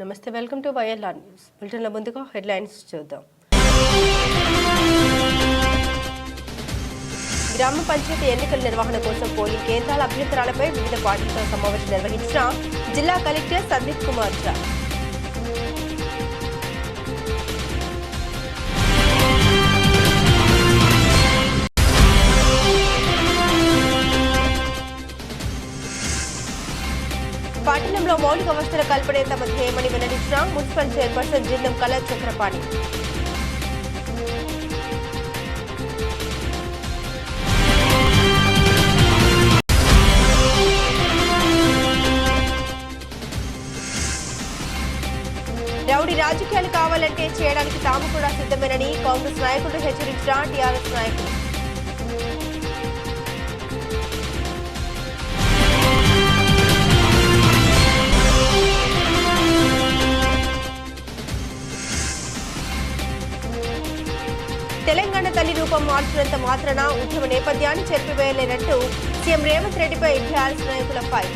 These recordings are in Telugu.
నమస్తే, వెల్కమ్ టు వైఎల్ఆర్ న్యూస్. బులెటిన్ల ముందుగా హెడ్లైన్స్ చూద్దాం. గ్రామ పంచాయతీ ఎన్నికల నిర్వహణ కోసం పోలింగ్ కేంద్రాల అభ్యంతరాలపై వివిధ పార్టీలతో సమావేశం నిర్వహించిన జిల్లా కలెక్టర్ సందీప్ కుమార్ ఝా. పట్టణంలో మౌలిక వసతుల కల్పనే తమ ధ్యేయమని వెల్లడించిన మున్సిపల్ చైర్పర్సన్ జిందం కళా చక్రపాణి. రౌడీ రాజకీయాలు కావాలంటే చేయడానికి తాము కూడా సిద్ధమేనని కాంగ్రెస్ నాయకులు హెచ్చరించిన టీఆర్ఎస్ నాయకులు. తెలంగాణ తల్లి రూపం మార్చినంత మాత్రాన ఉద్యమ నేపథ్యాన్ని చెరిపివేయలేనట్టు సీఎం రేవంత్ రెడ్డిపై టీఆర్ఎస్ నాయకుల ఫైర్.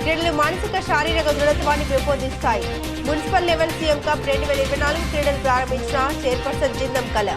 క్రీడలు మానసిక శారీరక దృఢత్వాన్ని పెంపొందిస్తాయి. మున్సిపల్ లెవెల్ సీఎం కప్ 2024 క్రీడలు ప్రారంభించిన చైర్పర్సన్ జిందం కళ.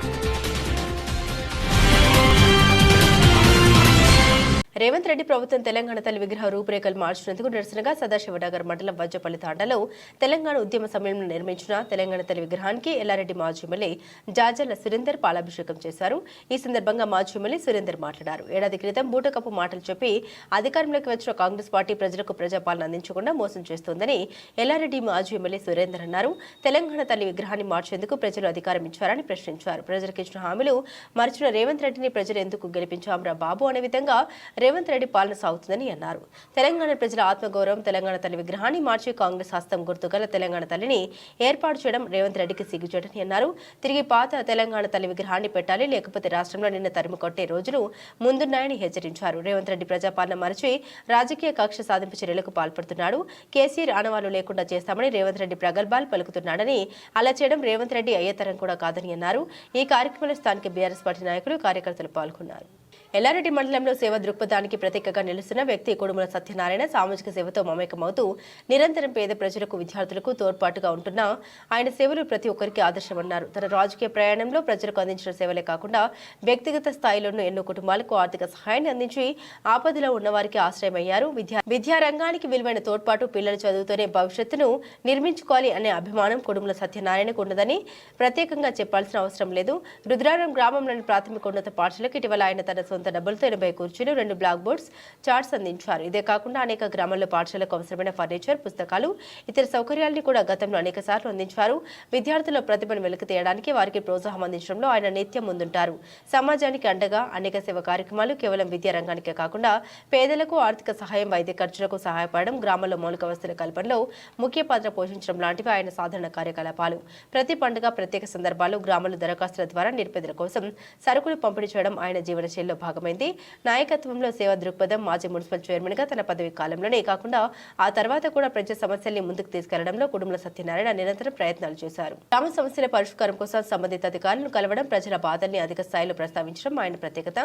రేవంత్ రెడ్డి ప్రభుత్వం తెలంగాణ తల్లి విగ్రహ రూపురేఖలు మార్చినందుకు నిరసనగా సదాశివనగర్ మండలం వజ్జపల్లి తాండాలో తెలంగాణ ఉద్యమ సమయంలో నిర్మించిన తెలంగాణ తల్లి విగ్రహానికి ఎల్లారెడ్డి మాజీ ఎమ్మెల్యే జాజర్ల సురేందర్ పాలాభిషేకం చేశారు. ఈ సందర్భంగా మాజీ ఎమ్మెల్యే సురేందర్ మాట్లాడారు. ఏడాది క్రితం బూటకప్పు మాటలు చెప్పి అధికారంలోకి వచ్చిన కాంగ్రెస్ పార్టీ ప్రజలకు ప్రజాపాలన అందించకుండా మోసం చేస్తోందని ఎల్లారెడ్డి మాజీ ఎమ్మెల్యే సురేందర్ అన్నారు. తెలంగాణ తల్లి విగ్రహాన్ని మార్చేందుకు ప్రజలు అధికారం ఇచ్చారని ప్రశ్నించారు. ప్రజలకు ఇచ్చిన హామీలు మర్చిన రేవంత్ రెడ్డిని ప్రజలు ఎందుకు గెలిపించాంరా బాబు అనే విధంగా రేవంత్ రెడ్డి పాలన సాగుతుందని అన్నారు. తెలంగాణ ప్రజల ఆత్మగౌరవం తెలంగాణ తల్లి విగ్రహాన్ని మార్చి కాంగ్రెస్ హస్తం గుర్తుగల తెలంగాణ తల్లిని ఏర్పాటు చేయడం రేవంత్ రెడ్డికి సిగ్గుచేటని అన్నారు. తిరిగి పాత తెలంగాణ తల్లి విగ్రహాన్ని పెట్టాలి, లేకపోతే రాష్ట్రంలో నిన్న తరిమి కొట్టే రోజులు ముందున్నాయని హెచ్చరించారు. రేవంత్ రెడ్డి ప్రజాపాలన మరచి రాజకీయ కక్ష సాధింపు చర్యలకు పాల్పడుతున్నాడు. కేసీఆర్ ఆనవాళ్లు లేకుండా చేస్తామని రేవంత్ రెడ్డి ప్రగల్భాలు పలుకుతున్నాడని, అలా చేయడం రేవంత్ రెడ్డి అయ్యేతరం కూడా కాదని అన్నారు. ఈ కార్యక్రమంలో స్థానిక బీఆర్ఎస్ పార్టీ నాయకులు కార్యకర్తలు పాల్గొన్నారు. ఎల్లారెడ్డి మండలంలో సేవ దృక్పథానికి ప్రతీకగా నిలుస్తున్న వ్యక్తి కుడుముల సత్యనారాయణ సామాజిక సేవతో మమేకమవుతూ నిరంతరం పేద ప్రజలకు విద్యార్థులకు తోడ్పాటుగా ఉంటున్న ఆయన సేవలు ప్రతి ఒక్కరికి ఆదర్శమన్నారు. తన రాజకీయ ప్రయాణంలో ప్రజలకు అందించిన సేవలే కాకుండా వ్యక్తిగత స్థాయిలోనూ ఎన్నో కుటుంబాలకు ఆర్థిక సహాయాన్ని అందించి ఆపదలో ఉన్నవారికి ఆశ్రయమయ్యారు. విద్యారంగానికి విలువైన తోడ్పాటు, పిల్లల చదువుతోనే భవిష్యత్తును నిర్మించుకోవాలి అనే అభిమానం కుడుముల సత్యనారాయణకు ఉన్నదని ప్రత్యేకంగా చెప్పాల్సిన అవసరం లేదు. రుద్రారం గ్రామంలోని ప్రాథమికోన్నత పాఠశాలకు ఇటీవల ఆయన తన సొంత డబ్బులతో 80 కుర్చీలు, 2 బ్లాక్ బోర్డ్స్, చార్ట్స్ అందించారు. ఇదే కాకుండా అనేక గ్రామాల్లో పాఠశాలకు అవసరమైన ఫర్నిచర్, పుస్తకాలు, ఇతర సౌకర్యాలను కూడా గతంలో అనేక సార్లు అందించారు. విద్యార్థుల ప్రతిభను వెలికి తీయడానికి వారికి ప్రోత్సాహం అందించడంలో ఆయన నిత్యం ముందుంటారు. సమాజానికి అండగా అనేక సేవ కార్యక్రమాలు కేవలం విద్యా రంగానికే కాకుండా పేదలకు ఆర్థిక సహాయం, వైద్య ఖర్చులకు సహాయపడడం, గ్రామాల్లో మౌలిక వసతుల కల్పనలో ముఖ్య పాత్ర పోషించడం లాంటివి ఆయన సాధారణ కార్యకలాపాలు. ప్రతి పండుగ, ప్రత్యేక సందర్భాల్లో గ్రామాల దరఖాస్తుల ద్వారా నిరుపేదల కోసం సరుకులు పంపిణీ చేయడం ఆయన జీవనశైలిలో భాగమైంది. నాయకత్వంలో సేవా దృక్పథం. మాజీ మున్సిపల్ చైర్మన్ గా తన పదవి కాలంలోనే కాకుండా ఆ తర్వాత కూడా ప్రజా సమస్యల్ని ముందుకు తీసుకెళ్లడంలో కుడుముల సత్యనారాయణ నిరంతరం ప్రయత్నాలు చేశారు. గ్రామ సమస్యల పరిష్కారం కోసం సంబంధిత అధికారులను కలవడం, ప్రజల బాధల్ని అధిక స్థాయిలో ప్రస్తావించడం ఆయన ప్రత్యేకత.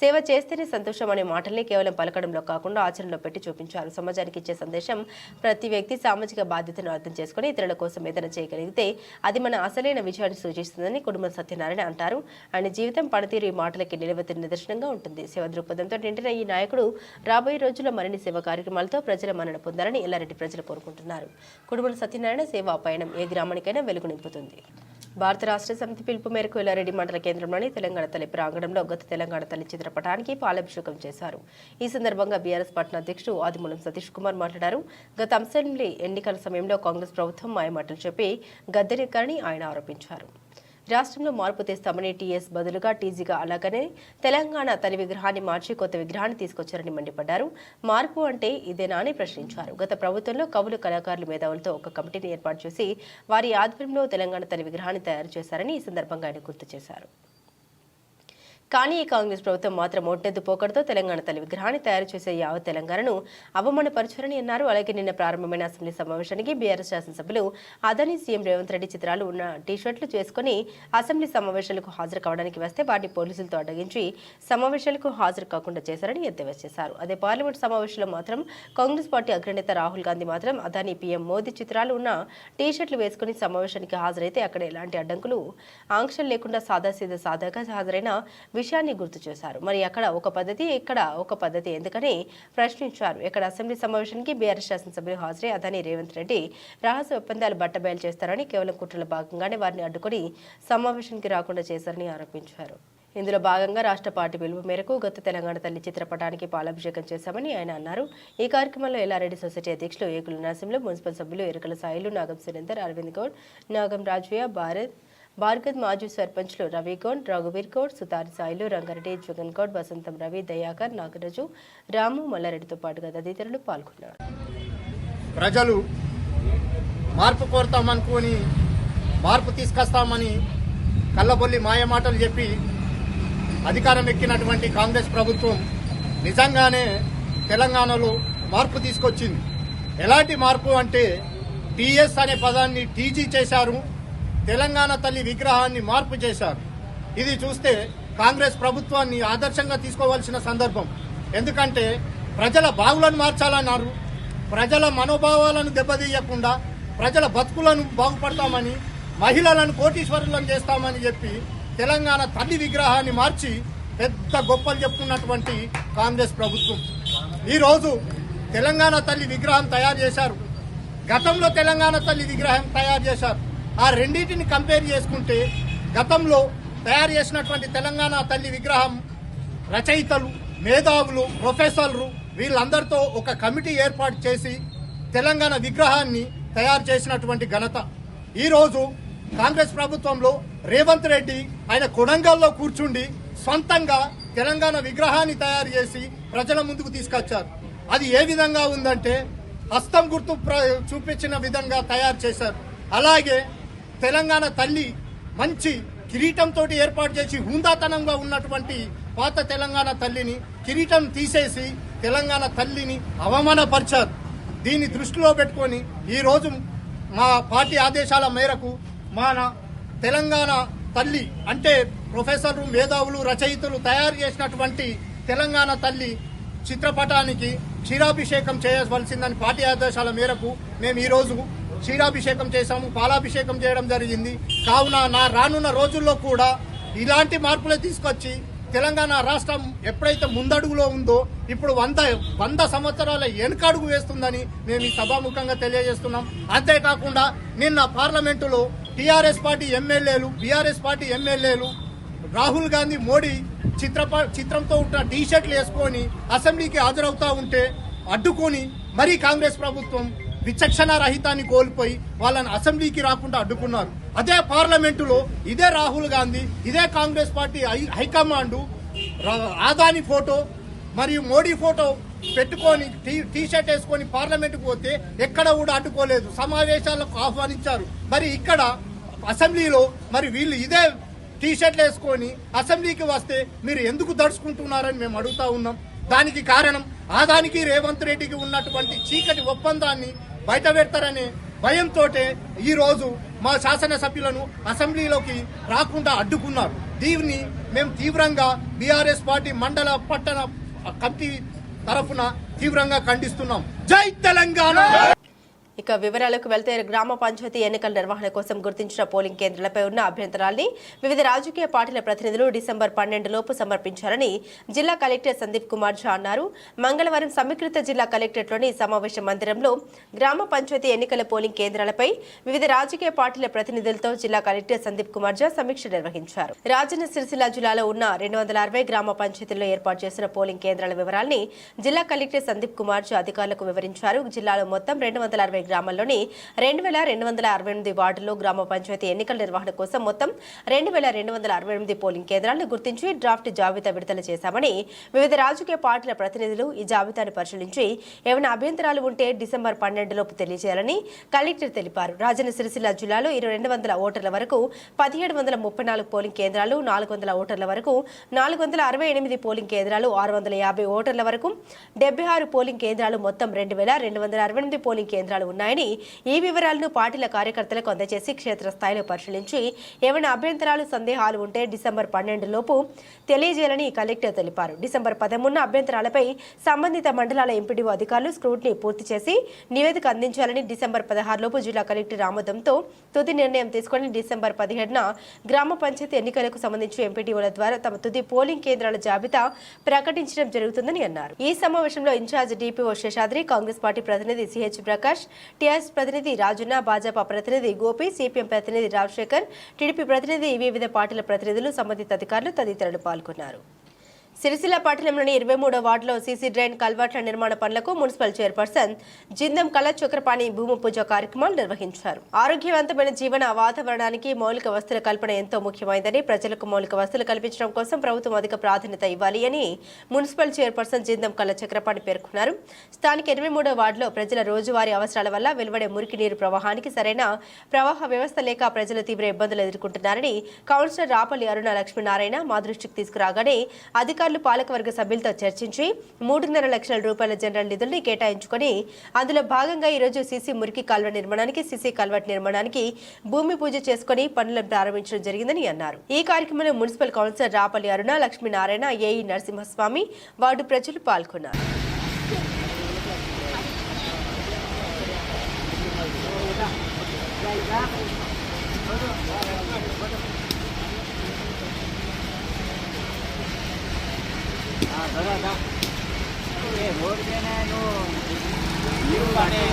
సేవ చేస్తేనే సంతోషం అనే మాటల్ని కేవలం పలకడంలో కాకుండా ఆచరణలో పెట్టి చూపించారు. సమాజానికి ఇచ్చే సందేశం ప్రతి వ్యక్తి సామాజిక బాధ్యతను అర్థం చేసుకుని ఇతరుల కోసం ఏదైనా చేయగలిగితే అది మన అసలైన విజయాన్ని సూచిస్తుందని కుడుముల సత్యనారాయణ అంటారు. ఆయన జీవితం, పనితీరు ఈ మాటలకి నిలవెత్తిన నిదర్శనంగా ఉంటుంది. సేవ దృక్పథంతో నిండిన ఈ నాయకుడు రాబోయే రోజుల్లో మరిన్ని సేవా కార్యక్రమాలతో ప్రజల మన్నన పొందాలని ఎల్లారెడ్డి ప్రజలు కోరుకుంటున్నారు. కుడుముల సత్యనారాయణ సేవా పయనం ఏ గ్రామానికైనా వెలుగు నింపుతుంది. భారత రాష్ట్ర సమితి పిలుపు మేరకు ఎల్లారెడ్డి మండల కేంద్రంలోని తెలంగాణ తల్లి ప్రాంగణంలో గత తెలంగాణ తల్లి చిత్రపటానికి పాలాభిషేకం చేశారు. ఈ సందర్భంగా బీఆర్ఎస్ పట్టణ అధ్యక్షుడు ఆదిమూలం సతీష్ కుమార్ మాట్లాడారు. గత అసెంబ్లీ ఎన్నికల సమయంలో కాంగ్రెస్ ప్రభుత్వం మాయమాటలు చెప్పి గద్దెనెక్కారని ఆయన ఆరోపించారు. రాష్ట్రంలో మార్పు తెస్తామని టీఎస్ బదులుగా టీజీగా, అలాగనే తెలంగాణ తల్లి విగ్రహాన్ని మార్చి కొత్త విగ్రహాన్ని తీసుకొచ్చారని మండిపడ్డారు. మార్పు అంటే ఇదేనా అని ప్రశ్నించారు. గత ప్రభుత్వంలో కవులు, కళాకారులు, మేధావులతో ఒక కమిటీని ఏర్పాటు చేసి వారి ఆధ్వర్యంలో తెలంగాణ తల్లి విగ్రహాన్ని తయారు చేశారని ఈ సందర్భంగా ఆయన గుర్తు చేశారు. కానీ ఈ కాంగ్రెస్ ప్రభుత్వం మాత్రం ఒట్టెద్దు పోకడతో తెలంగాణ తల్లి విగ్రహాన్ని తయారు చేసే యావత్ తెలంగాణను అవమానపరచారని అన్నారు. అలాగే నిన్న ప్రారంభమైన అసెంబ్లీ సమావేశానికి బీఆర్ఎస్ శాసనసభ్యులు అదానీ సీఎం రేవంత్ రెడ్డి చిత్రాలు ఉన్న టీషర్ట్లు చేసుకుని అసెంబ్లీ సమావేశాలకు హాజరు కావడానికి వస్తే వాటిని పోలీసులతో అడ్డగించి సమావేశాలకు హాజరు కాకుండా చేశారని ఎద్దేవా చేశారు. అదే పార్లమెంట్ సమావేశంలో మాత్రం కాంగ్రెస్ పార్టీ అగ్రనేత రాహుల్ గాంధీ మాత్రం అదానీ పీఎం మోదీ చిత్రాలు ఉన్న టీషర్ట్లు వేసుకుని సమావేశానికి హాజరైతే అక్కడ ఎలాంటి అడ్డంకులు ఆంక్షలు లేకుండా సాదాగా హాజరైన విషయాన్ని గుర్తు చేశారు. మరి అక్కడ ఒక పద్ధతి ఇక్కడ ఒక పద్ధతి ఎందుకని ప్రశ్నించారు. ఇక్కడ అసెంబ్లీ సమావేశానికి బీఆర్ఎస్ శాసనసభ్యులు హాజరై అదానీ రేవంత్ రెడ్డి రహస్య ఒప్పందాలు బట్టబయలు చేస్తారని కేవలం కుట్రలో భాగంగానే వారిని అడ్డుకొని సమావేశానికి రాకుండా చేశారని ఆరోపించారు. ఇందులో భాగంగా రాష్ట్ర పార్టీ పిలుపు మేరకు గత తెలంగాణ తల్లి చిత్రపటానికి పాలాభిషేకం చేశామని ఆయన అన్నారు. ఈ కార్యక్రమంలో ఎల్లారెడ్డి సొసైటీ అధ్యక్షులు ఏకుల నరసింహులు, మున్సిపల్ సభ్యులు ఎరుకల సాయిలు, నాగం సురేందర్, అరవింద్ గౌడ్, నాగం రాజయ్య, భార్గవ్, మాజీ సర్పంచ్లు రవిగౌడ్, రఘువీర్ గౌడ్, సుతారి సాయిలు, రంగారెడ్డి, జగన్ గౌడ్, వసంతం రవి, దయాకర్, నాగరాజు, రాము, మల్లారెడ్డితో పాటుగా తదితరులు పాల్గొన్నారు. ప్రజలు మార్పు కోరుతామనుకుని మార్పు తీసుకొస్తామని కళ్ళబొల్లి మాయమాటలు చెప్పి అధికారం ఎక్కినటువంటి కాంగ్రెస్ ప్రభుత్వం నిజంగానే తెలంగాణలో మార్పు తీసుకొచ్చింది. ఎలాంటి మార్పు అంటే టీఎస్ అనే పదాన్ని టీజీ చేశారు, తెలంగాణ తల్లి విగ్రహాన్ని మార్పు చేశారు. ఇది చూస్తే కాంగ్రెస్ ప్రభుత్వాన్ని ఆదర్శంగా తీసుకోవాల్సిన సందర్భం. ఎందుకంటే ప్రజల బాగులను మార్చాలన్నారు, ప్రజల మనోభావాలను దెబ్బతీయకుండా ప్రజల బతుకులను బాగుపడతామని, మహిళలను కోటీశ్వరులను చేస్తామని చెప్పి తెలంగాణ తల్లి విగ్రహాన్ని మార్చి పెద్ద గొప్పలు చెప్పుకున్నటువంటి కాంగ్రెస్ ప్రభుత్వం ఈరోజు తెలంగాణ తల్లి విగ్రహం తయారు చేశారు. గతంలో తెలంగాణ తల్లి విగ్రహం తయారు చేశారు. ఆ రెండింటిని కంపేర్ చేసుకుంటే గతంలో తయారు చేసినటువంటి తెలంగాణ తల్లి విగ్రహం రచయితలు, మేధావులు, ప్రొఫెసర్లు వీళ్ళందరితో ఒక కమిటీ ఏర్పాటు చేసి తెలంగాణ విగ్రహాన్ని తయారు చేసినటువంటి ఘనత. ఈరోజు కాంగ్రెస్ ప్రభుత్వంలో రేవంత్ రెడ్డి ఆయన కొడంగల్లో కూర్చుండి సొంతంగా తెలంగాణ విగ్రహాన్ని తయారు చేసి ప్రజల ముందుకు తీసుకొచ్చారు. అది ఏ విధంగా ఉందంటే హస్తం గుర్తు చూపించిన విధంగా తయారు చేశారు. అలాగే తెలంగాణ తల్లి మంచి కిరీటంతో ఏర్పాటు చేసి హుందాతనంగా ఉన్నటువంటి పాత తెలంగాణ తల్లిని కిరీటం తీసేసి తెలంగాణ తల్లిని అవమానపరిచారు. దీన్ని దృష్టిలో పెట్టుకొని ఈరోజు మా పార్టీ ఆదేశాల మేరకు మన తెలంగాణ తల్లి అంటే ప్రొఫెసర్లు, మేధావులు, రచయితలు తయారు చేసినటువంటి తెలంగాణ తల్లి చిత్రపటానికి క్షీరాభిషేకం చేయవలసిందని పార్టీ ఆదేశాల మేరకు మేము ఈరోజు క్షీరాభిషేకం చేశాము, పాలాభిషేకం చేయడం జరిగింది. కావున రానున్న రోజుల్లో కూడా ఇలాంటి మార్పులు తీసుకొచ్చి తెలంగాణ రాష్ట్రం ఎప్పుడైతే ముందడుగులో ఉందో ఇప్పుడు 100 సంవత్సరాల వెనుకడుగు వేస్తుందని మేము ఈ సభాముఖంగా తెలియజేస్తున్నాం. అంతేకాకుండా నిన్న పార్లమెంటులో టీఆర్ఎస్ పార్టీ ఎమ్మెల్యేలు, బీఆర్ఎస్ పార్టీ ఎమ్మెల్యేలు రాహుల్ గాంధీ మోడీ చిత్రంతో ఉన్న టీషర్ట్లు వేసుకొని అసెంబ్లీకి హాజరవుతా ఉంటే అడ్డుకొని మరీ కాంగ్రెస్ ప్రభుత్వం విచక్షణ రహితాన్ని కోల్పోయి వాళ్ళని అసెంబ్లీకి రాకుండా అడ్డుకున్నారు. అదే పార్లమెంటులో ఇదే రాహుల్ గాంధీ, ఇదే Congress party high command Adani photo మరియు మోడీ ఫోటో పెట్టుకొని టీషర్ట్ వేసుకొని పార్లమెంటుకు పోతే ఎక్కడ కూడా అడ్డుకోలేదు, సమావేశాలకు ఆహ్వానించారు. మరి ఇక్కడ అసెంబ్లీలో మరి వీళ్ళు ఇదే టీషర్ట్లు వేసుకొని అసెంబ్లీకి వస్తే మీరు ఎందుకు దడుచుకుంటున్నారని మేము అడుగుతా ఉన్నాం. దానికి కారణం అదానికి రేవంత్ రెడ్డికి ఉన్నటువంటి చీకటి ఒప్పందాన్ని బయట పెడతారనే భయంతో ఈ రోజు మా శాసనసభ్యులను అసెంబ్లీలోకి రాకుండా అడ్డుకున్నారు. దీన్ని మేము తీవ్రంగా బీఆర్ఎస్ పార్టీ మండల పట్టణ కమిటీ తరఫున తీవ్రంగా ఖండిస్తున్నాం. జై తెలంగాణ. ఇక వివరాలకు వెళ్తే గ్రామ పంచాయతీ ఎన్నికల నిర్వహణ కోసం గుర్తించిన పోలింగ్ కేంద్రాలపై ఉన్న అభ్యంతరాల్ని వివిధ రాజకీయ పార్టీల ప్రతినిధులు డిసెంబర్ 12 లోపు సమర్పించారని జిల్లా కలెక్టర్ సందీప్ కుమార్ ఝా అన్నారు. మంగళవారం సమీకృత జిల్లా కలెక్టరేట్లోని సమావేశ మందిరంలో గ్రామ పంచాయతీ ఎన్నికల పోలింగ్ కేంద్రాలపై వివిధ రాజకీయ పార్టీల ప్రతినిధులతో జిల్లా కలెక్టర్ సందీప్ కుమార్ ఝా సమీక్ష నిర్వహించారు. రాజన్న సిరిసిల్ల జిల్లాలో ఉన్న 260 గ్రామ పంచాయతీల్లో ఏర్పాటు చేసిన పోలింగ్ కేంద్రాల వివరాల్ని జిల్లా కలెక్టర్ సందీప్ కుమార్ ఝా అధికారులకు వివరించారు. జిల్లాలో మొత్తం 260 గ్రామాల్లోని 2268 వార్డుల్లో గ్రామ పంచాయతీ ఎన్నికల నిర్వహణ కోసం మొత్తం 2268 పోలింగ్ కేంద్రాలను గుర్తించి డ్రాఫ్ట్ జాబితా విడుదల చేశామని వివిధ రాజకీయ పార్టీల ప్రతినిధులు ఈ జాబితాను పరిశీలించి ఏమైనా అభ్యంతరాలు ఉంటే డిసెంబర్ 12 లోపు తెలియజేయాలని కలెక్టర్ తెలిపారు. రాజన్న సిరిసిల్ల జిల్లాలో 200 ఓటర్ల వరకు 1734 పోలింగ్ కేంద్రాలు, 400 ఓటర్ల వరకు 468 పోలింగ్ కేంద్రాలు, 650 ఓటర్ల వరకు 76 పోలింగ్ కేంద్రాలు, మొత్తం 2268 పోలింగ్ కేంద్రాలు ఉన్నాయని ఈ వివరాలను పార్టీల కార్యకర్తలకు అందజేసి క్షేత్రస్థాయిలో పరిశీలించి ఏమైనా అభ్యంతరాలు, సందేహాలు ఉంటే డిసెంబర్ 12 లోపు తెలియజేయాలని కలెక్టర్ తెలిపారు. డిసెంబర్ 13 అభ్యంతరాలపై సంబంధిత మండలాల ఎంపీడీఓ అధికారులు స్క్రూటినీ పూర్తి చేసి నివేదిక అందించాలని, డిసెంబర్ 16 లోపు జిల్లా కలెక్టర్ ఆమోదంతో తుది నిర్ణయం తీసుకుని డిసెంబర్ 17న గ్రామ పంచాయతీ ఎన్నికలకు సంబంధించి ఎంపీడీఓల ద్వారా తమ తుది పోలింగ్ కేంద్రాల జాబితా ప్రకటించడం జరుగుతుందని అన్నారు. ఈ సమావేశంలో incharge DPO Seshadri, Congress party ప్రతినిధి సిహెచ్ ప్రకాష్, టీఆర్ఎస్ ప్రతినిధి రాజన్న, భాజపా ప్రతినిధి గోపి, సిపిఎం ప్రతినిధి రాజశేఖర్, టీడీపీ ప్రతినిధి, వివిధ పార్టీల ప్రతినిధులు, సంబంధిత అధికారులు తదితరులు పాల్గొన్నారు. సిరిసిల్ల పట్టణంలోని 23వ వార్డులో సీసీ డ్రైన్ కల్వర్ట్ల నిర్మాణ పనులకు మున్సిపల్ చైర్పర్సన్ జిందం కళ చక్రపాణి భూమి పూజ కార్యక్రమాలు నిర్వహించారు. ఆరోగ్యవంతమైన జీవన వాతావరణానికి మౌలిక వసతుల కల్పన ఎంతో ముఖ్యమైందని, ప్రజలకు మౌలిక వసతులు కల్పించడం కోసం ప్రభుత్వం అధిక ప్రాధాన్యత ఇవ్వాలి అని మున్సిపల్ చైర్పర్సన్ జిందం కళ చక్రపాణి పేర్కొన్నారు. స్థానిక 23వ వార్డులో ప్రజల రోజువారీ అవసరాల వల్ల వెలువడే మురికి నీరు ప్రవాహానికి సరైన ప్రవాహ వ్యవస్థ లేక ప్రజలు తీవ్ర ఇబ్బందులు ఎదుర్కొంటున్నారని కౌన్సిలర్ రాపల్లి అరుణ లక్ష్మీనారాయణ మా దృష్టికి తీసుకురాగానే అధికారులు పాలకవర్గ సభ్యులతో చర్చించి 3.5 లక్షల రూపాయల జనరల్ నిధుల్ని కేటాయించుకుని అందులో భాగంగా ఈరోజు సీసీ మురికి కాల్వ నిర్మాణానికి, సీసీ కల్వర్ట్ నిర్మాణానికి భూమి పూజ చేసుకుని పనులను ప్రారంభించడం జరిగిందని అన్నారు. ఈ కార్యక్రమంలో మున్సిపల్ కౌన్సిలర్ రాపల్లి అరుణ లక్ష్మీనారాయణ, ఏఈ నరసింహస్వామి, వార్డు ప్రజలు పాల్గొన్నారు. रोड में नीरू पानी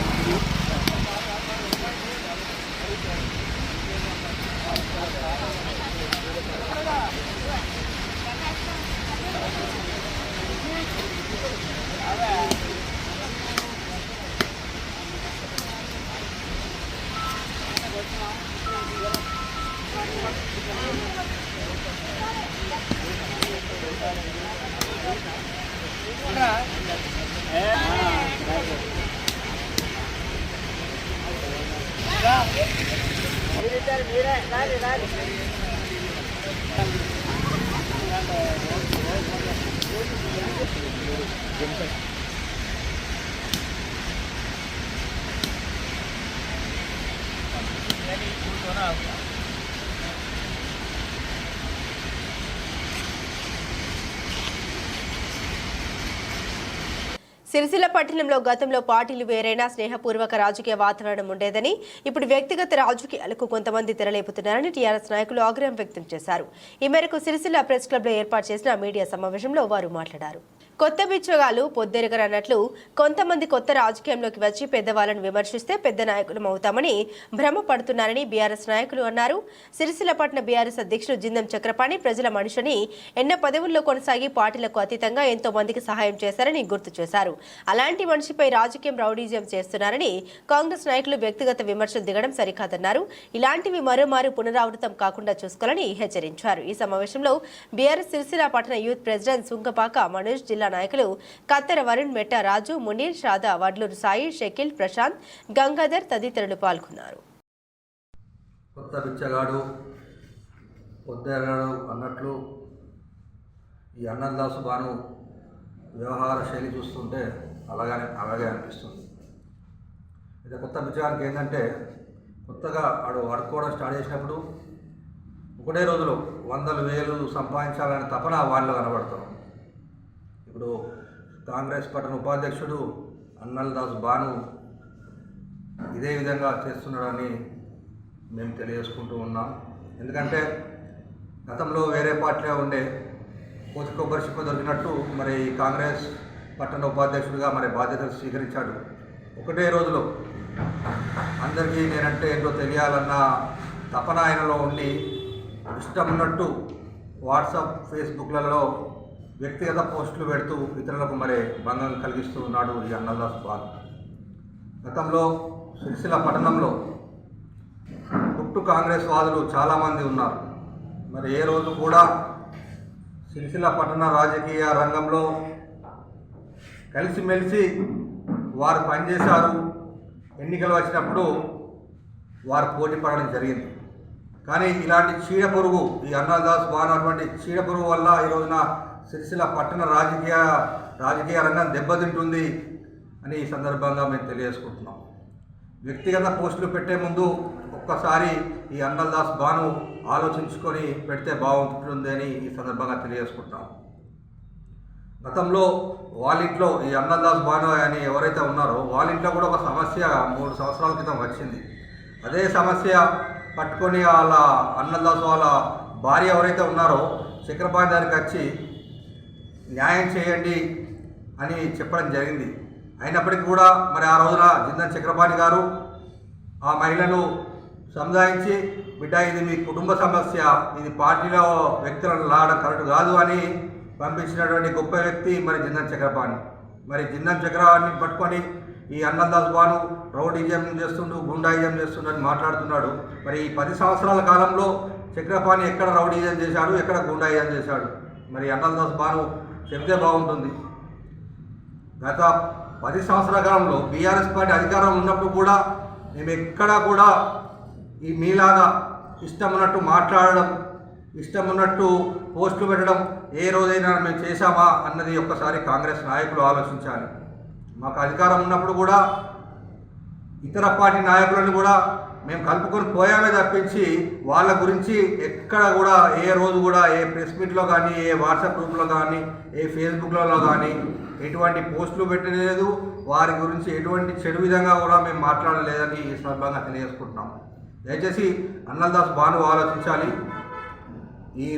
సిరిసిల్ల పట్టణంలో గతంలో పార్టీలు వేరైనా స్నేహపూర్వక రాజకీయ వాతావరణం ఉండేదని, ఇప్పుడు వ్యక్తిగత రాజకీయాలకు కొంతమంది తెరలేపుతున్నారని టీఆర్ఎస్ నాయకులు ఆగ్రహం వ్యక్తం చేశారు. ఈ మేరకు సిరిసిల్ల ప్రెస్ క్లబ్లో ఏర్పాటు చేసిన మీడియా సమావేశంలో వారు మాట్లాడారు. కొత్త బిచ్చగాలు పొద్దెరగరన్నట్లు కొంతమంది కొత్త రాజకీయంలోకి వచ్చి పెద్దవాళ్లను విమర్శిస్తే పెద్ద నాయకులం అవుతామని భ్రమపడుతున్నారని బీఆర్ఎస్ నాయకులు అన్నారు. సిరిసిల్ల పట్టణ బీఆర్ఎస్ అధ్యక్షుడు జిందం చక్రపాణి ప్రజల మనిషిని ఎన్నో పదవుల్లో కొనసాగి పార్టీలకు అతీతంగా ఎంతో మందికి సహాయం చేశారని గుర్తు చేశారు. అలాంటి మనిషిపై రాజకీయం రౌడీజం చేస్తున్నారని కాంగ్రెస్ నాయకులు వ్యక్తిగత విమర్శలు దిగడం సరికాదన్నారు. ఇలాంటివి మరోమారు పునరావృతం కాకుండా చూసుకోవాలని హెచ్చరించారు. ఈ సమావేశంలో బీఆర్ఎస్ సిరిసిల్ల పట్టణ యూత్ ప్రెసిడెంట్ సుంకపాక మనోజ్, జిల్లా నాయకులు కత్తెర వరుణ్, మెట్ట రాజు, మునీర్, షాదా, వడ్లూరు సాయి, షకిల్, ప్రశాంత్, గంగాధర్ తదితరులు పాల్గొన్నారు. కొత్త బిచ్చగాడు పొద్దెరగాడు అన్నట్లు ఈ అన్నదాసు బాను వ్యవహార శైలి చూస్తుంటే అలాగే అనిపిస్తుంది. ఇది కొత్త బిచ్చగానికి ఏంటంటే కొత్తగా అడుక్కోవడం స్టార్ట్ చేసినప్పుడు ఒకటే రోజులో 100,000 సంపాదించాలనే తపన వాళ్ళు కనబడతాం. ఇప్పుడు కాంగ్రెస్ పట్టణ ఉపాధ్యక్షుడు అన్నదాసు బాను ఇదే విధంగా చేస్తున్నాడని మేము తెలియజేసుకుంటూ ఉన్నాం. ఎందుకంటే గతంలో వేరే పార్టీలో ఉండే కోతి కొబ్బరి చిప్ప దొరికినట్టు మరి కాంగ్రెస్ పట్టణ ఉపాధ్యక్షుడిగా మరి బాధ్యతలు స్వీకరించాడు. ఒకటే రోజులో అందరికీ నేనంటే ఏంటో తెలియాలన్న తపన ఆయనలో ఉండి ఇష్టం ఉన్నట్టు వాట్సాప్, ఫేస్బుక్లలో వ్యక్తిగత పోస్టులు పెడుతూ ఇతరులకు మరి భంగం కలిగిస్తూ ఉన్నాడు ఈ అన్నదాసు బాను. గతంలో సిరిసిల్ల పట్టణంలో పుట్టు కాంగ్రెస్ వాదులు చాలామంది ఉన్నారు. మరి ఏ రోజు కూడా సిరిసిల్ల పట్టణ రాజకీయ రంగంలో కలిసిమెలిసి వారు పనిచేశారు. ఎన్నికలు వచ్చినప్పుడు వారు పోటీ పడడం జరిగింది. కానీ ఇలాంటి చీడపురుగు, ఈ అన్నదాస్ బాను అటువంటి చీడపురుగు వల్ల ఈ రోజున సిరిసిల్ల పట్టణ రాజకీయ రంగం దెబ్బతింటుంది అని ఈ సందర్భంగా మేము తెలియజేసుకుంటున్నాం. వ్యక్తిగత పోస్టులు పెట్టే ముందు ఒక్కసారి ఈ అన్నదాస్ బాను ఆలోచించుకొని పెడితే బాగుంటుంది అని ఈ సందర్భంగా తెలియజేసుకుంటున్నాం. గతంలో వాళ్ళింట్లో ఈ అన్నదాస్ బాను అని ఎవరైతే ఉన్నారో వాళ్ళింట్లో కూడా ఒక సమస్య 3 సంవత్సరాల క్రితం వచ్చింది. అదే సమస్య పట్టుకొని వాళ్ళ అన్నదాస్ వాళ్ళ భార్య ఎవరైతే ఉన్నారో చక్రపాణి దగ్గరికి వచ్చి న్యాయం చేయండి అని చెప్పడం జరిగింది. అయినప్పటికీ కూడా మరి ఆ రోజున జిందం చక్రపాణి గారు ఆ మహిళను సంజాయించి, బిడ్డ ఇది మీ కుటుంబ సమస్య, ఇది పార్టీలో వ్యక్తులను లాగడం కరెక్ట్ కాదు అని పంపించినటువంటి గొప్ప వ్యక్తి మరి జిందం చక్రపాణి. మరి జిందం చక్రపాణిని పట్టుకొని ఈ అన్నదాస్ బాను రౌడీజం చేస్తుండు, గుండాయిజం చేస్తుండు అని మాట్లాడుతున్నాడు. మరి ఈ 10 సంవత్సరాల కాలంలో చక్రపాణి ఎక్కడ రౌడీజం చేశాడు, ఎక్కడ గుండాయిజం చేశాడు? మరి అన్నదాస్ బాను చెప్తే బాగుంటుంది. గత 10 సంవత్సరాల కాలంలో బీఆర్ఎస్ పార్టీ అధికారంలో ఉన్నప్పుడు కూడా మేము ఎక్కడా కూడా ఈ మీలాగా ఇష్టం ఉన్నట్టు మాట్లాడడం, ఇష్టం ఉన్నట్టు పోస్టులు పెట్టడం ఏ రోజైనా మేము చేశామా అన్నది ఒక్కసారి కాంగ్రెస్ నాయకులు ఆలోచించాలి. మాకు అధికారం ఉన్నప్పుడు కూడా ఇతర పార్టీ నాయకులను కూడా మేము కలుపుకొని పోయామే తప్పించి వాళ్ళ గురించి ఎక్కడ కూడా ఏ రోజు కూడా ఏ ప్రెస్ మీట్లో కానీ, ఏ వాట్సాప్ గ్రూప్లో కానీ, ఏ ఫేస్బుక్లలో కానీ ఎటువంటి పోస్టులు పెట్టలేదు. వారి గురించి ఎటువంటి చెడు విధంగా కూడా మేము మాట్లాడలేదని ఈ సందర్భంగా తెలియజేసుకుంటున్నాం. దయచేసి అన్నదాస్ బాను ఆలోచించాలి. ఈ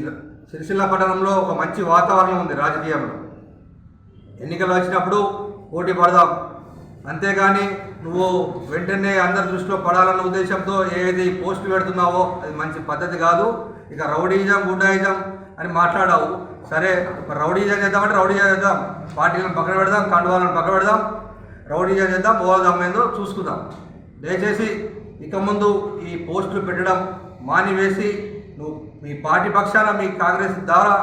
సిరిసిల్ల పట్టణంలో ఒక మంచి వాతావరణం ఉంది రాజకీయంలో. ఎన్నికలు వచ్చినప్పుడు పోటీ పడదాం, అంతేగాని నువ్వు వెంటనే అందరి దృష్టిలో పడాలన్న ఉద్దేశంతో ఏది పోస్టులు పెడుతున్నావో అది మంచి పద్ధతి కాదు. ఇక రౌడీజం, గుండాయిజం అని మాట్లాడావు. సరే, రౌడీజం చేద్దామంటే రౌడీజం చేద్దాం, పార్టీలను పక్కన పెడదాం, కండువాలను పక్కన పెడదాం, రౌడీజం చేద్దాం, ఓదాం ఏందో చూసుకుందాం. దయచేసి ఇక ముందు ఈ పోస్టులు పెట్టడం మానివేసి నువ్వు మీ పార్టీ పక్షాన మీ కాంగ్రెస్ ద్వారా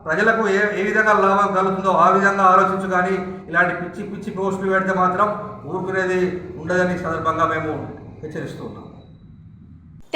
ప్రజలకు ఏ విధంగా లాభం కలుగుతుందో ఆ విధంగా ఆలోచించు. కానీ ఇలాంటి పిచ్చి పిచ్చి పోస్టులు పెడితే మాత్రం ఊరుకునేది ఉండదని సందర్భంగా మేము హెచ్చరిస్తున్నాం.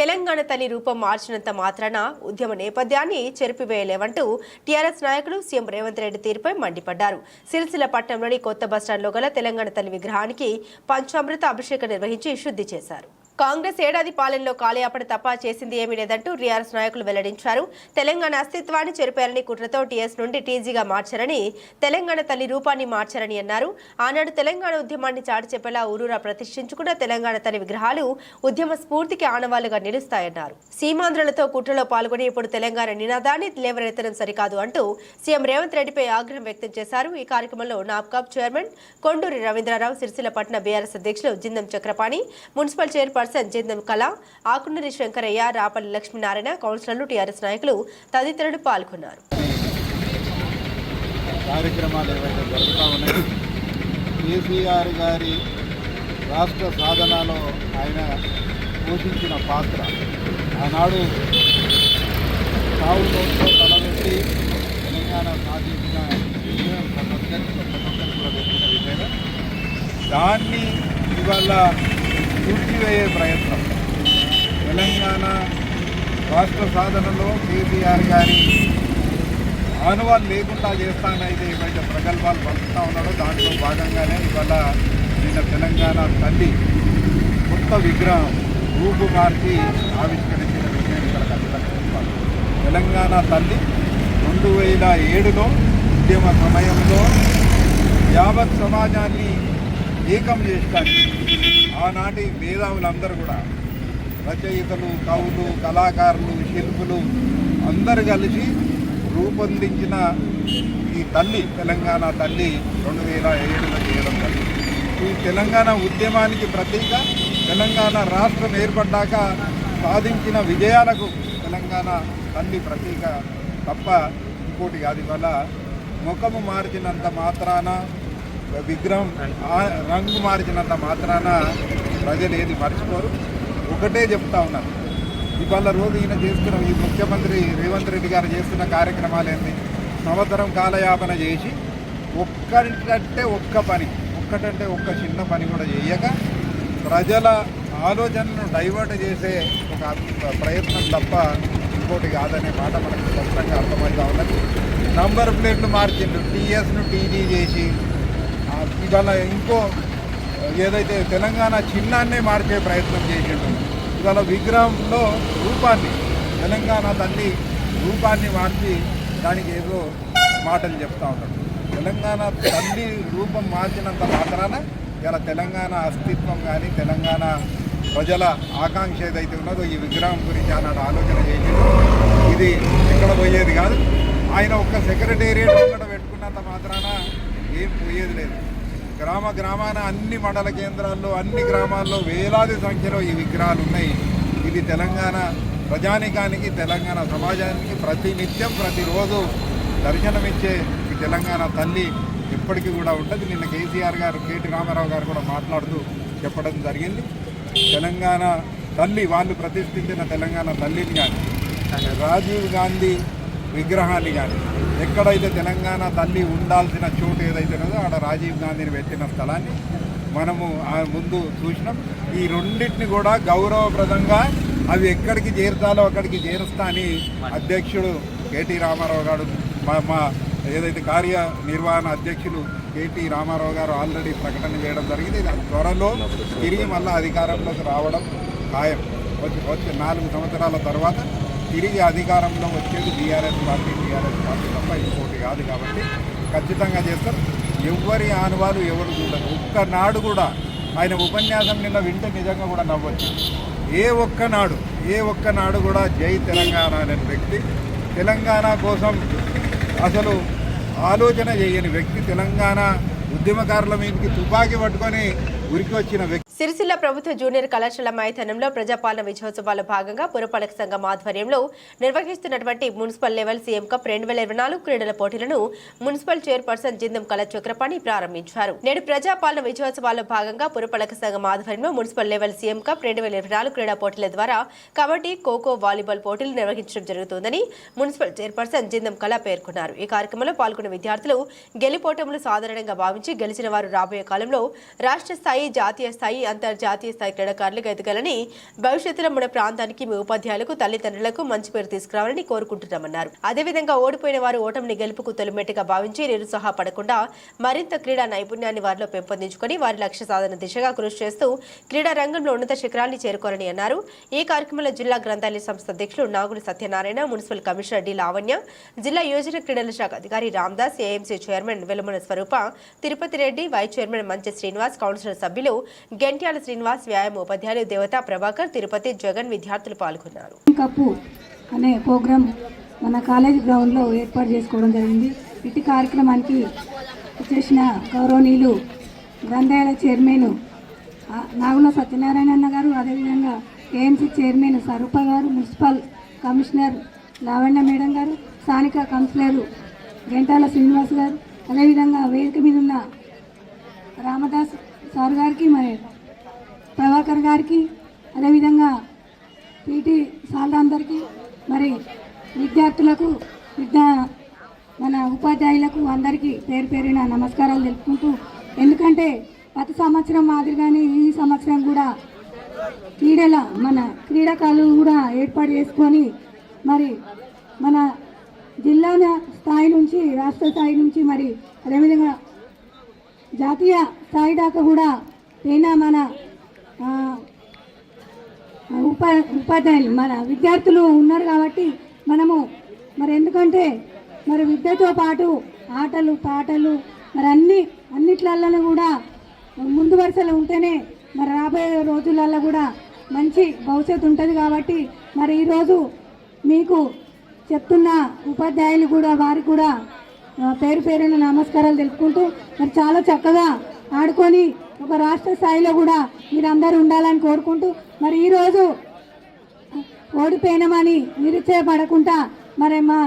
తెలంగాణ తల్లి రూపం మార్చినంత మాత్రాన ఉద్యమ నేపథ్యాన్ని చెరిపివేయలేవంటూ టీఆర్ఎస్ నాయకులు సీఎం రేవంత్ రెడ్డి తీరుపై మండిపడ్డారు. సిరిసిల్ల పట్టణంలోని కొత్త బస్టాండ్లో గల తెలంగాణ తల్లి విగ్రహానికి పంచామృత అభిషేకం నిర్వహించి శుద్ధి చేశారు. కాంగ్రెస్ ఏడాది పాలనలో కాలయాపన తప్ప చేసింది ఏమీ లేదంటూ టీఆర్ఎస్ నాయకులు వెల్లడించారు. తెలంగాణ అస్తిత్వాన్ని చెరిపేయాలని కుట్రతో టీఎస్ నుండి టీజీగా మార్చారని, తెలంగాణ తల్లి రూపాన్ని మార్చారని అన్నారు. ఆనాడు తెలంగాణ ఉద్యమాన్ని చాటి చెప్పేలా ఊరూరా ప్రతిష్ఠించుకున్న తెలంగాణ తల్లి విగ్రహాలు ఉద్యమ స్ఫూర్తికి ఆనవాళ్లుగా నిలుస్తాయన్నారు. సీమాంధ్రులతో కుట్రలో పాల్గొని ఇప్పుడు తెలంగాణ నినాదాన్ని లేవనెత్తడం సరికాదు అంటూ సీఎం రేవంత్ రెడ్డిపై ఆగ్రహం వ్యక్తం చేశారు. ఈ కార్యక్రమంలో నాప్కాప్ చైర్మన్ కొండూరి రవీంద్రరావు, సిరిసిల్ల పట్టణ బీఆర్ఎస్ అధ్యక్షులు జిందం చక్రపాణి, మున్సిపల్ చైర్పర్సన్ జిందం కళ, ఆకునూరి శంకరయ్య, రాపల్లి లక్ష్మీనారాయణ, కౌన్సిలర్లు, టీఆర్ఎస్ నాయకులు తదితరులు పాల్గొన్నారు. కార్యక్రమాలు ఏవైతే జరుగుతూ ఉన్నాయి, కేసీఆర్ గారి రాష్ట్ర సాధనలో ఆయన పోషించిన పాత్ర, ఆనాడు సావులతో తలబెట్టి తెలంగాణ సాధించిన విజయం కూడా చెప్పిన విధంగా దాన్ని ఇవాళ పూర్తివయ్యే ప్రయత్నం. తెలంగాణ రాష్ట్ర సాధనలో కేసీఆర్ గారి ఆనవాళ్ళు లేకుండా చేస్తానైతే ఏవైతే ప్రగల్భాలు పలుకుతూ ఉన్నాడో దాంట్లో భాగంగానే ఇవాళ నిన్న తెలంగాణ తల్లి కొత్త విగ్రహం రూపు మార్చి ఆవిష్కరించిన విషయం ఇక్కడ ఖచ్చితంగా. తెలంగాణ తల్లి 2007లో ఉద్యమ సమయంలో యావత్ సమాజాన్ని ఏకం చేయడానికి ఆనాటి మేధావులందరూ కూడా, రచయితలు, కవులు, కళాకారులు, శిల్పులు అందరు కలిసి రూపొందించిన ఈ తల్లి, తెలంగాణ తల్లి 2007లో చేయడం జరిగింది. ఈ తెలంగాణ ఉద్యమానికి ప్రతీక, తెలంగాణ రాష్ట్రం ఏర్పడ్డాక సాధించిన విజయాలకు తెలంగాణ తల్లి ప్రతీక తప్ప ఇంకోటి కాదు. వల్ల ముఖము మార్చినంత మాత్రాన, విగ్రహం రంగు మార్చినంత మాత్రాన ప్రజలు ఏది మర్చిపోరు. ఒకటే చెప్తా ఉన్నారు, ఇవాళ రోజు ఈయన చేస్తున్న ఈ ముఖ్యమంత్రి రేవంత్ రెడ్డి గారు చేస్తున్న కార్యక్రమాలు ఏంటి? సంవత్సరం కాలయాపన చేసి ఒక్కటంటే ఒక్క చిన్న పని కూడా చేయక ప్రజల ఆలోచనను డైవర్ట్ చేసే ఒక ప్రయత్నం తప్ప ఇంకోటి కాదనే మాట మనకు స్పష్టంగా అర్థమవుతా ఉన్నది. నంబర్ ప్లేట్లు మార్చిండు, టీఎస్ను టీజీ చేసి ఇవాళ ఇంకో ఏదైతే తెలంగాణ చిహ్నాన్నే మార్చే ప్రయత్నం చేసిండు. ఇవాళ విగ్రహంలో రూపాన్ని, తెలంగాణ తల్లి రూపాన్ని మార్చి దానికి ఏదో మాటలు చెప్తా ఉంటాడు. తెలంగాణ తల్లి రూపం మార్చినంత మాత్రాన ఇలా తెలంగాణ అస్తిత్వం కానీ తెలంగాణ ప్రజల ఆకాంక్ష ఏదైతే ఉన్నదో ఈ విగ్రహం గురించి ఆనాడు ఆలోచన చేసి ఇది ఎక్కడ పోయేది కాదు. ఆయన ఒక్క సెక్రటేరియట్ ఇక్కడ పెట్టుకున్నంత మాత్రాన ఏం పోయేది లేదు. గ్రామాన అన్ని మండల కేంద్రాల్లో అన్ని గ్రామాల్లో వేలాది సంఖ్యలో ఈ విగ్రహాలు ఉన్నాయి. ఇది తెలంగాణ ప్రజానికానికి తెలంగాణ సమాజానికి ప్రతినిత్యం ప్రతిరోజు దర్శనమిచ్చే ఈ తెలంగాణ తల్లి ఎప్పటికీ కూడా ఉంటుంది. నిన్న కేసీఆర్ గారు కేటీ రామారావు గారు కూడా మాట్లాడుతూ చెప్పడం జరిగింది. తెలంగాణ తల్లి వాళ్ళు ప్రతిష్ఠించిన తెలంగాణ తల్లిని కానీ రాజీవ్ గాంధీ విగ్రహాన్ని కానీ ఎక్కడైతే తెలంగాణ తల్లి ఉండాల్సిన చోటు ఏదైతే ఉన్నదో ఆడ రాజీవ్ గాంధీని పెట్టిన స్థలాన్ని మనము ముందు చూసినాం. ఈ రెండింటిని కూడా గౌరవప్రదంగా అవి ఎక్కడికి చేర్చాలో అక్కడికి చేరుస్తా అని అధ్యక్షుడు కేటీ రామారావు గారు మా ఏదైతే కార్యనిర్వహణ అధ్యక్షులు కేటీ రామారావు గారు ఆల్రెడీ ప్రకటన చేయడం జరిగింది. ఇది త్వరలో తిరిగి మళ్ళీ అధికారంలోకి రావడం ఖాయం. వచ్చే 4 సంవత్సరాల తర్వాత తిరిగి అధికారంలో వచ్చేది టీఆర్ఎస్ పార్టీ తప్ప ఇంకోటి కాదు. కాబట్టి ఖచ్చితంగా చేస్తారు. ఎవరి ఆనవాలు ఎవరు చూడరు. ఒక్కనాడు కూడా ఆయన ఉపన్యాసం నిన్న వింటే నిజంగా కూడా నవ్వచ్చు. ఏ ఒక్కనాడు కూడా జై తెలంగాణ అనే వ్యక్తి, తెలంగాణ కోసం అసలు ఆలోచన చేయని వ్యక్తి, తెలంగాణ ఉద్యమకారుల మీదకి తుపాకీ పట్టుకొని ఉరికి వచ్చిన వ్యక్తి. సిరిసిల్ల ప్రభుత్వ జూనియర్ కళాశాల మైదానంలో ప్రజాపాలన విజయోత్సవాల్లో భాగంగా పురపాలక సంఘం ఆధ్వర్యంలో నిర్వహిస్తున్నటువంటి మున్సిపల్ లెవెల్ సీఎం కప్ 2024 క్రీడల పోటీలను మున్సిపల్ చైర్పర్సన్ జిందం కళ చక్రపాణి ప్రారంభించారు. నేడు ప్రజాపాలన విజయోత్సవాల్లో భాగంగా పురపాలక సంఘం ఆధ్వర్యంలో మున్సిపల్ లెవెల్ సీఎం కప్ 2024 క్రీడా పోటీల ద్వారా కబడ్డీ, ఖోఖో, వాలీబాల్ పోటీలు నిర్వహించడం జరుగుతుందని మున్సిపల్ చైర్పర్సన్ జిందం కళ పేర్కొన్నారు. ఈ కార్యక్రమంలో పాల్గొన్న విద్యార్థులు గెలుపోటములు సాధారణంగా భావించి గెలిచిన వారు రాబోయే కాలంలో రాష్ట్ర స్థాయి, జాతీయ స్థాయి, అంతర్జాతీయ స్థాయి క్రీడాకారులుగా ఎదగాలని, భవిష్యత్తులో మన ప్రాంతానికి మీ ఉపాధ్యాయులకు, తల్లిదండ్రులకు మంచి పేరు తీసుకురావాలని కోరుకుంటున్నామన్నారు. అదేవిధంగా ఓడిపోయిన వారు ఓటమిని గెలుపుకు తొలిమెట్టుగా భావించి నిరుత్సాహపడకుండా మరింత క్రీడా నైపుణ్యాన్ని వారిలో పెంపొందించుకొని వారి లక్ష్య సాధన దిశగా కృషి చేస్తూ క్రీడా రంగంలో ఉన్నత శిఖరాన్ని చేరుకోవాలని అన్నారు. ఈ కార్యక్రమంలో జిల్లా గ్రంథాలయ సంస్థ అధ్యక్షులు Nagula Satyanarayana, municipal commissioner D Lavanya, జిల్లా యోజన క్రీడల శాఖ అధికారి Ramdas, AMC chairman Velamala Swarupa, Tirupati Reddy, vice chairman Manche Srinivas, councillor సభ్యులు గెంట్యాల శ్రీనివాస్, వ్యాయామ ఉపాధ్యాయులు దేవతా ప్రభాకర్, తిరుపతి, జగన్ విద్యార్థులు పాల్గొన్నారు. కప్పు అనే ప్రోగ్రాం మన కాలేజ్ గ్రౌండ్లో ఏర్పాటు చేసుకోవడం జరిగింది. ఇటు కార్యక్రమానికి చేసిన గౌరవనీయులు గ్రంథాలయ చైర్మన్ నాగుల సత్యనారాయణ అన్న గారు, అదేవిధంగా ఏఎంసీ చైర్మన్ స్వరూప గారు, మున్సిపల్ కమిషనర్ లావణ్య మేడం గారు, స్థానిక కౌన్సిలర్ గెంటాల శ్రీనివాస్ గారు, అదేవిధంగా వేదిక మీద ఉన్న రామదాస్ సార్ గారికి, మరి ప్రభాకర్ గారికి, అదేవిధంగా పీటీ సార్లందరికీ, మరి విద్యార్థులకు, మన ఉపాధ్యాయులకు అందరికీ పేరు పేరిన నమస్కారాలు తెలుపుకుంటూ, ఎందుకంటే గత సంవత్సరం మాదిరిగానే ఈ సంవత్సరం కూడా మన క్రీడాకారులు కూడా ఏర్పాటు చేసుకొని మరి మన జిల్లా స్థాయి నుంచి రాష్ట్ర స్థాయి నుంచి మరి అదేవిధంగా జాతీయ స్థాయి దాకా కూడా అయినా మన ఉపాధ్యాయులు మన విద్యార్థులు ఉన్నారు. కాబట్టి మనము మరి ఎందుకంటే మరి విద్యతో పాటు ఆటలు, పాటలు మరి అన్నిట్లల్లో కూడా ముందు వరుసలో ఉంటేనే మరి రాబోయే రోజులలో కూడా మంచి భవిష్యత్తు ఉంటుంది. కాబట్టి మరి ఈరోజు మీకు చెప్తున్న ఉపాధ్యాయులు కూడా వారికి కూడా పేరు పేరున నమస్కారాలు తెలుపుకుంటూ మరి చాలా చక్కగా ఆడుకొని ఒక రాష్ట్ర స్థాయిలో కూడా మీరందరూ ఉండాలని కోరుకుంటూ, మరి ఈరోజు ఓడిపోయినామని నిరుత్సాహపడకుండా మరి మా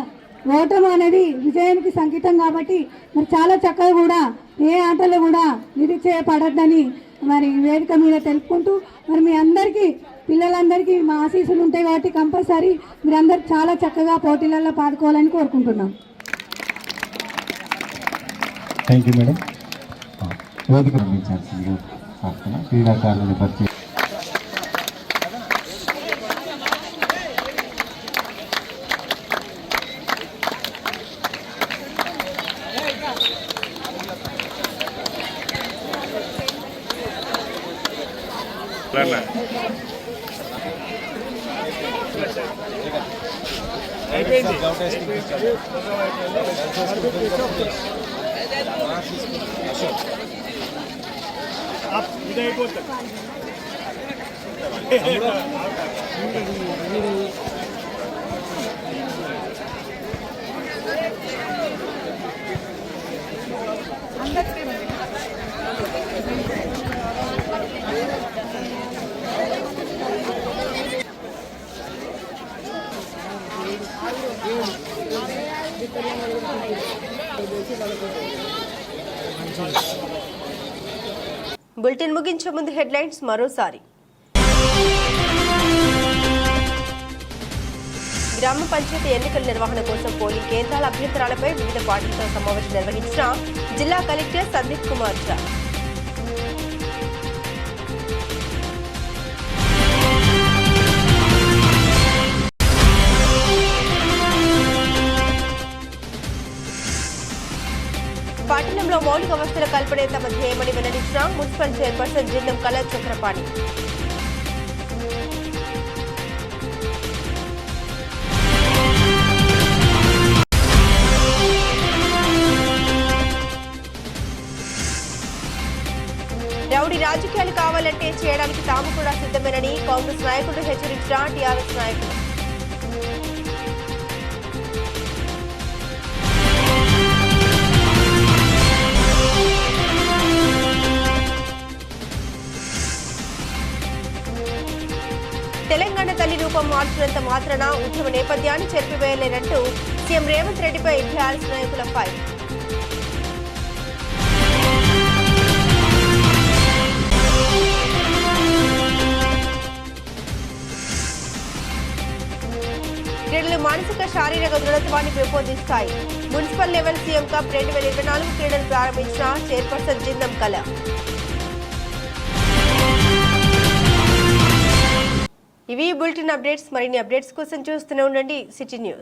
ఓటమి అనేది విజయానికి సంకేతం. కాబట్టి మరి చాలా చక్కగా కూడా ఏ ఆటలో కూడా నిరుత్సాహపడద్దని మరి వేదిక మీద తెలుపుకుంటూ మరి మీ అందరికీ పిల్లలందరికీ మా ఆశీస్సులు ఉంటాయి కాబట్టి కంపల్సరీ మీరందరూ చాలా చక్కగా పోటీలలో పాల్గొనాలని కోరుకుంటున్నాం. Thank you madam. వేదిక పంపించాల్సిందిగా కోరుతున్నా. క్రీడాకారులను పరిచయం. బులెటిన్ ముగించే ముందు హెడ్లైన్స్ మరోసారి. గ్రామ పంచాయతీ ఎన్నికల నిర్వహణ కోసం పోలింగ్ కేంద్రాల అభ్యంతరాలపై వివిధ పార్టీలతో సమావేశం నిర్వహించిన జిల్లా కలెక్టర్ సందీప్ కుమార్ ఝా. పట్టణంలో మౌలిక వసతుల కల్పనే తమ ధ్యేయమని వెల్లడించిన మున్సిపల్ చైర్పర్సన్ జిందం కళా చక్రపాణి. రౌడీ రాజకీయాలు కావాలంటే చేయడానికి తాము కూడా సిద్ధమేనని కాంగ్రెస్ నాయకులు హెచ్చరించిన టీఆర్ఎస్ నాయకులు. తెలంగాణ తల్లి రూపం మార్చినంత మాత్రాన ఉద్యమ నేపథ్యాన్ని చెరిపివేయలేనంటూ సీఎం రేవంత్ రెడ్డిపై టీఆర్ఎస్ నాయకుల ఫైర్. క్రీడలు మానసిక శారీరక దృఢత్వాన్ని పెంపొందిస్తాయి. మున్సిపల్ లెవెల్ సీఎం కప్ 2024 క్రీడలు ప్రారంభించిన చైర్పర్సన్ జిందం కళ. ఇవి బులెటిన్ అప్డేట్స్. మరిన్ని అప్డేట్స్ కోసం చూస్తూనే ఉండండి సిటీ న్యూస్.